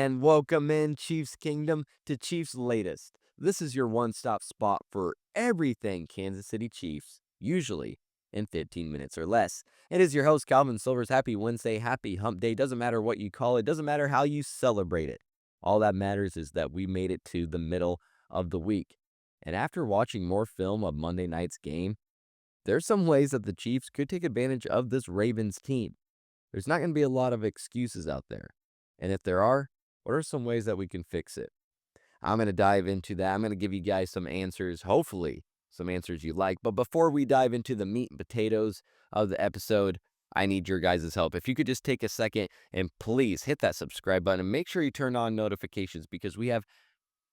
And welcome in, Chiefs Kingdom, to Cheifs Latest. This is your one-stop spot for everything Kansas City Chiefs, usually in 15 minutes or less. It is your host, Calvin Silvers. Happy Wednesday, happy hump day. Doesn't matter what you call it, doesn't matter how you celebrate it. All that matters is that we made it to the middle of the week. And after watching more film of Monday night's game, there's some ways that the Chiefs could take advantage of this Ravens team. There's not going to be a lot of excuses out there. And if there are, what are some ways that we can fix it? I'm going to dive into that. I'm going to give you guys some answers, hopefully some answers you like. But before we dive into the meat and potatoes of the episode, I need your guys' help. If you could just take a second and please hit that subscribe button and make sure you turn on notifications because we have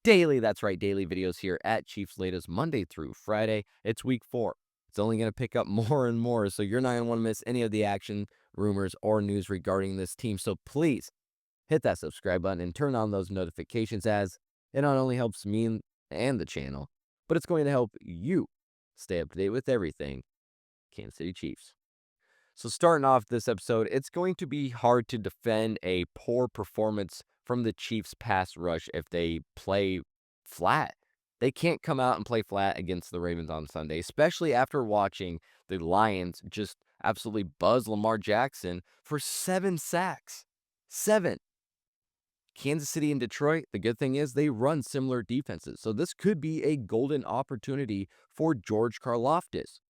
daily, that's right, daily videos here at Cheifs Latest, Monday through Friday. It's week 4. It's only going to pick up more and more, so you're not going to want to miss any of the action, rumors, or news regarding this team. So please hit that subscribe button and turn on those notifications, as it not only helps me and the channel, but it's going to help you stay up to date with everything Kansas City Chiefs. So starting off this episode, it's going to be hard to defend a poor performance from the Chiefs pass rush if they play flat. They can't come out and play flat against the Ravens on Sunday, especially after watching the Lions just absolutely buzz Lamar Jackson for 7 sacks. 7. Kansas City and Detroit, the good thing is they run similar defenses. So this could be a golden opportunity for George Karlaftis,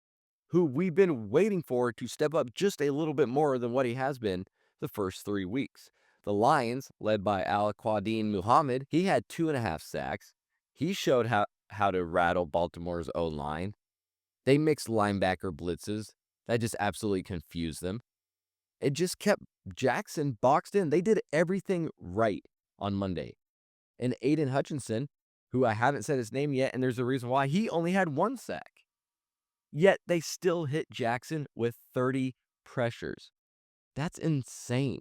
who we've been waiting for to step up just a little bit more than what he has been the first 3 weeks. The Lions, led by Al-Quadin Muhammad, he had 2.5 sacks. He showed how to rattle Baltimore's O-line. They mixed linebacker blitzes. That just absolutely confused them. It just kept Jackson boxed in. They did everything right on Monday. And Aiden Hutchinson, who I haven't said his name yet, and there's a reason why, he only had 1 sack. Yet they still hit Jackson with 30 pressures. That's insane.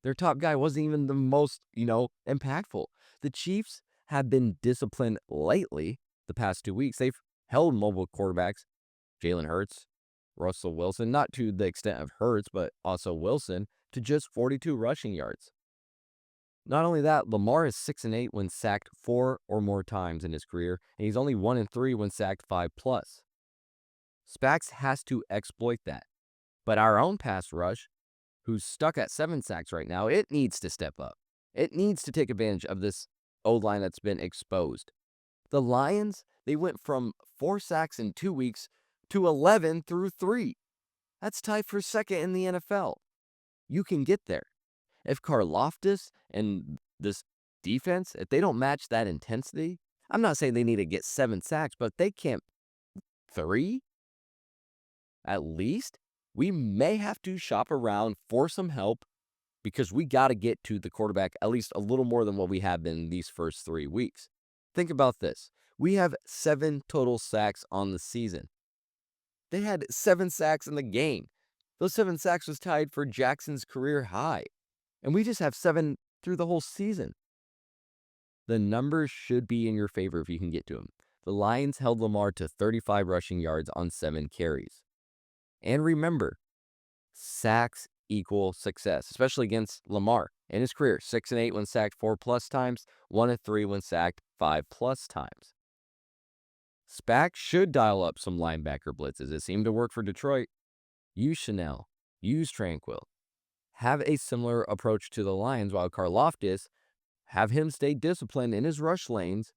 Their top guy wasn't even the most, impactful. The Chiefs have been disciplined lately the past 2 weeks. They've held mobile quarterbacks, Jalen Hurts, Russell Wilson, not to the extent of Hurts, but also Wilson, to just 42 rushing yards. Not only that, Lamar is 6-8 when sacked 4 or more times in his career, and he's only 1-3 when sacked 5+. Spags has to exploit that. But our own pass rush, who's stuck at 7 sacks right now, it needs to step up. It needs to take advantage of this O-line that's been exposed. The Lions, they went from 4 sacks in 2 weeks to 11 through 3. That's tied for second in the NFL. You can get there. If Karlaftis and this defense, if they don't match that intensity, I'm not saying they need to get 7 sacks, but if they can't 3 at least, we may have to shop around for some help because we got to get to the quarterback at least a little more than what we have been these first 3 weeks. Think about this. We have 7 total sacks on the season. They had 7 sacks in the game. Those 7 sacks was tied for Jackson's career high. And we just have 7 through the whole season. The numbers should be in your favor if you can get to them. The Lions held Lamar to 35 rushing yards on 7 carries. And remember, sacks equal success, especially against Lamar in his career. 6-8 when sacked 4+ times, 1-3 when sacked 5+ times. Spags should dial up some linebacker blitzes. It seemed to work for Detroit. Use Chanel. Use Tranquil. Have a similar approach to the Lions while Karlaftis, have him stay disciplined in his rush lanes,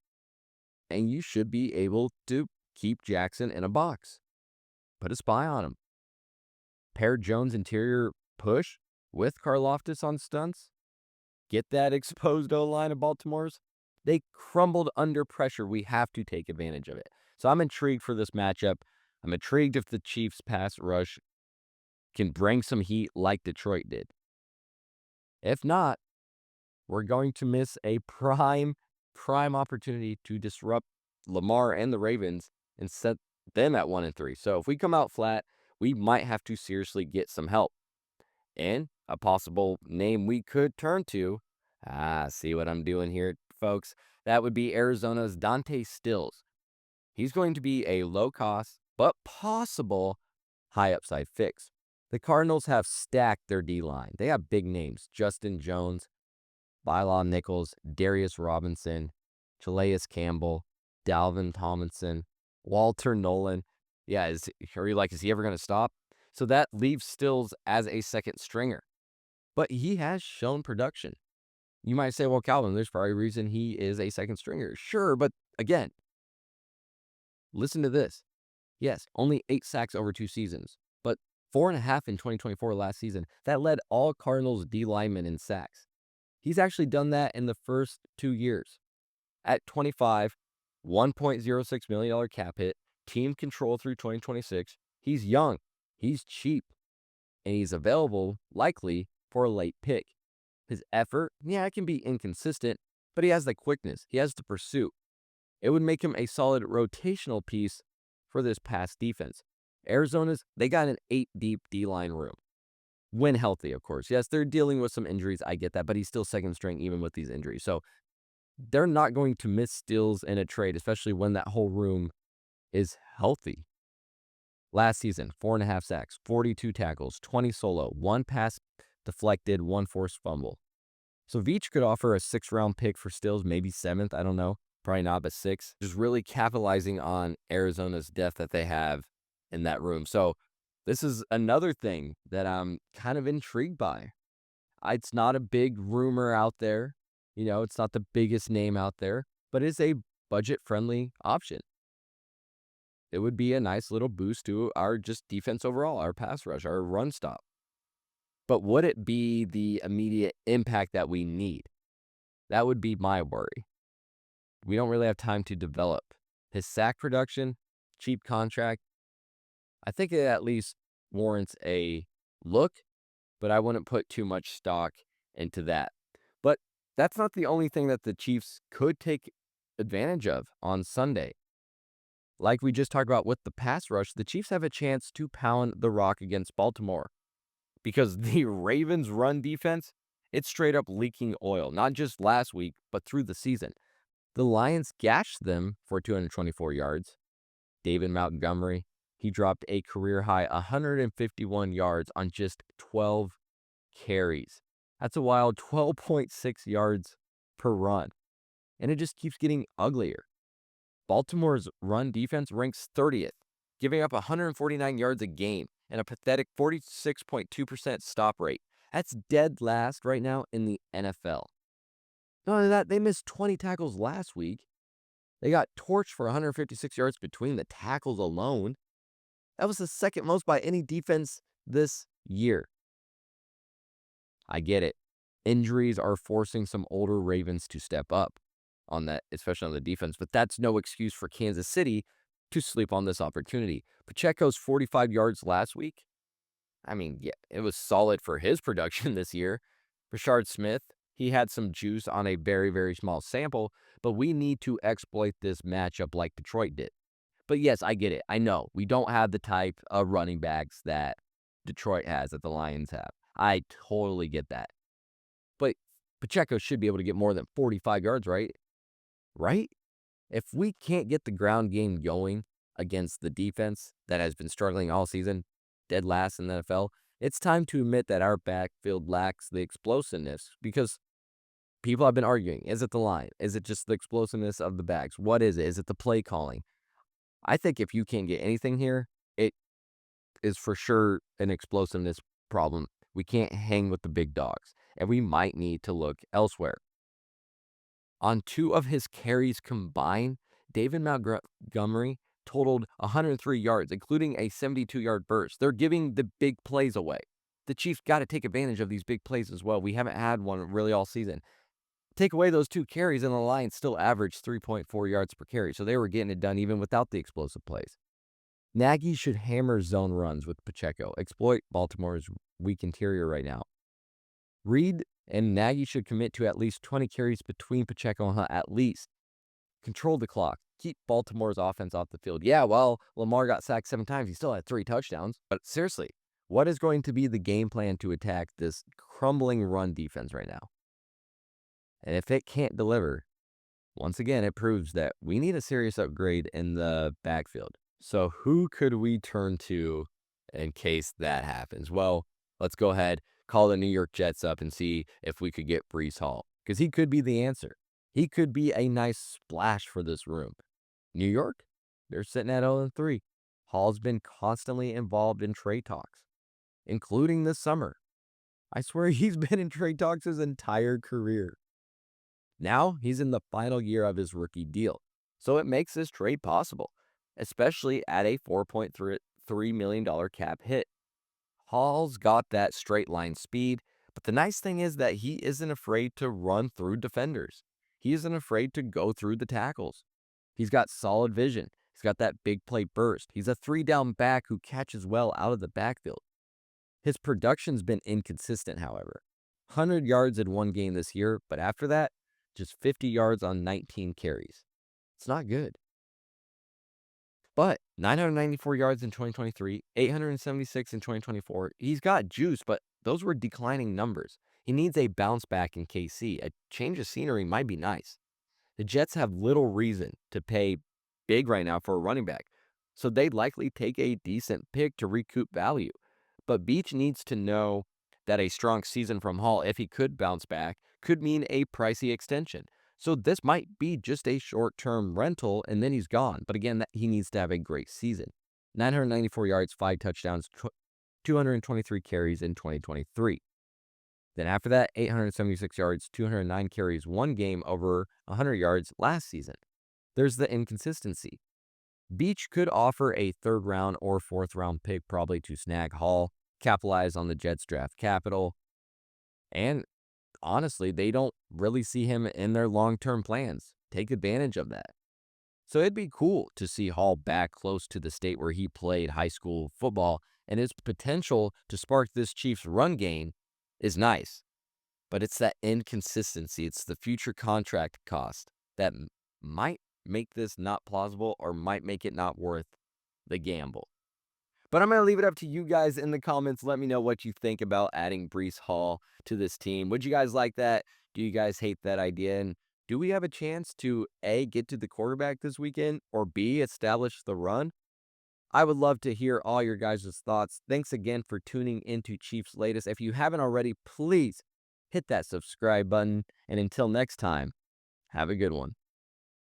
and you should be able to keep Jackson in a box. Put a spy on him. Pair Jones interior push with Karlaftis on stunts. Get that exposed O-line of Baltimore's. They crumbled under pressure. We have to take advantage of it. So I'm intrigued for this matchup. I'm intrigued if the Chiefs pass rush can bring some heat like Detroit did. If not, we're going to miss a prime opportunity to disrupt Lamar and the Ravens and set them at 1-3. So if we come out flat, we might have to seriously get some help. And a possible name we could turn to, see what I'm doing here, folks? That would be Arizona's Dante Stills. He's going to be a low-cost but possible high-upside fix. The Cardinals have stacked their D-line. They have big names. Justin Jones, Bilal Nichols, Darius Robinson, Calais Campbell, Dalvin Tomlinson, Walter Nolan. Yeah, is he ever going to stop? So that leaves Stills as a second stringer. But he has shown production. You might say, well, Calvin, there's probably a reason he is a second stringer. Sure, but again, listen to this. Yes, only 8 sacks over 2 seasons, but 4.5 in 2024 last season. That led all Cardinals D linemen in sacks. He's actually done that in the first 2 years. At 25, $1.06 million cap hit, team control through 2026. He's young, he's cheap, and he's available, likely, for a late pick. His effort, yeah, it can be inconsistent, but he has the quickness, he has the pursuit. It would make him a solid rotational piece for this pass defense. Arizona's, they got an 8-deep D-line room. When healthy, of course. Yes, they're dealing with some injuries, I get that, but he's still second string even with these injuries. So they're not going to miss Stills in a trade, especially when that whole room is healthy. Last season, 4.5 sacks, 42 tackles, 20 solo, 1 pass deflected, 1 forced fumble. So Veach could offer a 6th-round pick for Stills, maybe 7th, I don't know. Probably not, but 6. Just really capitalizing on Arizona's depth that they have in that room. So this is another thing that I'm kind of intrigued by. It's not a big rumor out there. It's not the biggest name out there, but it's a budget-friendly option. It would be a nice little boost to our just defense overall, our pass rush, our run stop. But would it be the immediate impact that we need? That would be my worry. We don't really have time to develop. His sack production, cheap contract, I think it at least warrants a look, but I wouldn't put too much stock into that. But that's not the only thing that the Chiefs could take advantage of on Sunday. Like we just talked about with the pass rush, the Chiefs have a chance to pound the rock against Baltimore because the Ravens' run defense, it's straight up leaking oil, not just last week, but through the season. The Lions gashed them for 224 yards. David Montgomery, he dropped a career-high 151 yards on just 12 carries. That's a wild 12.6 yards per run. And it just keeps getting uglier. Baltimore's run defense ranks 30th, giving up 149 yards a game and a pathetic 46.2% stop rate. That's dead last right now in the NFL. Not only that, they missed 20 tackles last week. They got torched for 156 yards between the tackles alone. That was the second most by any defense this year. I get it. Injuries are forcing some older Ravens to step up on that, especially on the defense, but that's no excuse for Kansas City to sleep on this opportunity. Pacheco's 45 yards last week. I mean, yeah, it was solid for his production this year. Rashard Smith, he had some juice on a very, very small sample, but we need to exploit this matchup like Detroit did. But yes, I get it. I know we don't have the type of running backs that Detroit has, that the Lions have. I totally get that. But Pacheco should be able to get more than 45 yards, right? Right? If we can't get the ground game going against the defense that has been struggling all season, dead last in the NFL, it's time to admit that our backfield lacks the explosiveness because people have been arguing. Is it the line? Is it just the explosiveness of the backs? What is it? Is it the play calling? I think if you can't get anything here, it is for sure an explosiveness problem. We can't hang with the big dogs, and we might need to look elsewhere. On 2 of his carries combined, David Montgomery totaled 103 yards, including a 72-yard burst. They're giving the big plays away. The Chiefs got to take advantage of these big plays as well. We haven't had one really all season. Take away those 2 carries, and the Lions still averaged 3.4 yards per carry, so they were getting it done even without the explosive plays. Nagy should hammer zone runs with Pacheco, exploit Baltimore's weak interior right now. Reed and Nagy should commit to at least 20 carries between Pacheco and Hunt at least. Control the clock. Keep Baltimore's offense off the field. Yeah, well, Lamar got sacked 7 times. He still had 3 touchdowns. But seriously, what is going to be the game plan to attack this crumbling run defense right now? And if it can't deliver, once again, it proves that we need a serious upgrade in the backfield. So who could we turn to in case that happens? Well, let's go ahead, call the New York Jets up and see if we could get Breece Hall. because he could be the answer. He could be a nice splash for this room. New York, they're sitting at 0-3. Hall's been constantly involved in trade talks, including this summer. I swear he's been in trade talks his entire career. Now he's in the final year of his rookie deal, so it makes this trade possible, especially at a $4.3 million cap hit. Hall's got that straight line speed, but the nice thing is that he isn't afraid to run through defenders. He isn't afraid to go through the tackles. He's got solid vision. He's got that big play burst. He's a 3-down back who catches well out of the backfield. His production's been inconsistent, however. 100 yards in one game this year, but after that, just 50 yards on 19 carries. It's not good. But 994 yards in 2023, 876 in 2024. He's got juice, but those were declining numbers. He needs a bounce back in KC. A change of scenery might be nice. The Jets have little reason to pay big right now for a running back, so they'd likely take a decent pick to recoup value. But Beach needs to know that a strong season from Hall, if he could bounce back, could mean a pricey extension. So this might be just a short-term rental, and then he's gone. But again, he needs to have a great season. 994 yards, 5 touchdowns, 223 carries in 2023. Then after that, 876 yards, 209 carries, one game over 100 yards last season. There's the inconsistency. Beach could offer a 3rd round or 4th round pick probably to snag Hall, capitalize on the Jets draft capital, and honestly, they don't really see him in their long-term plans. Take advantage of that. So it'd be cool to see Hall back close to the state where he played high school football, and his potential to spark this Chiefs run game is nice. But it's that inconsistency. It's the future contract cost that might make this not plausible or might make it not worth the gamble. But I'm going to leave it up to you guys in the comments. Let me know what you think about adding Breece Hall to this team. Would you guys like that? Do you guys hate that idea? And do we have a chance to A, get to the quarterback this weekend, or B, establish the run? I would love to hear all your guys' thoughts. Thanks again for tuning into Cheifs Latest. If you haven't already, please hit that subscribe button. And until next time, have a good one.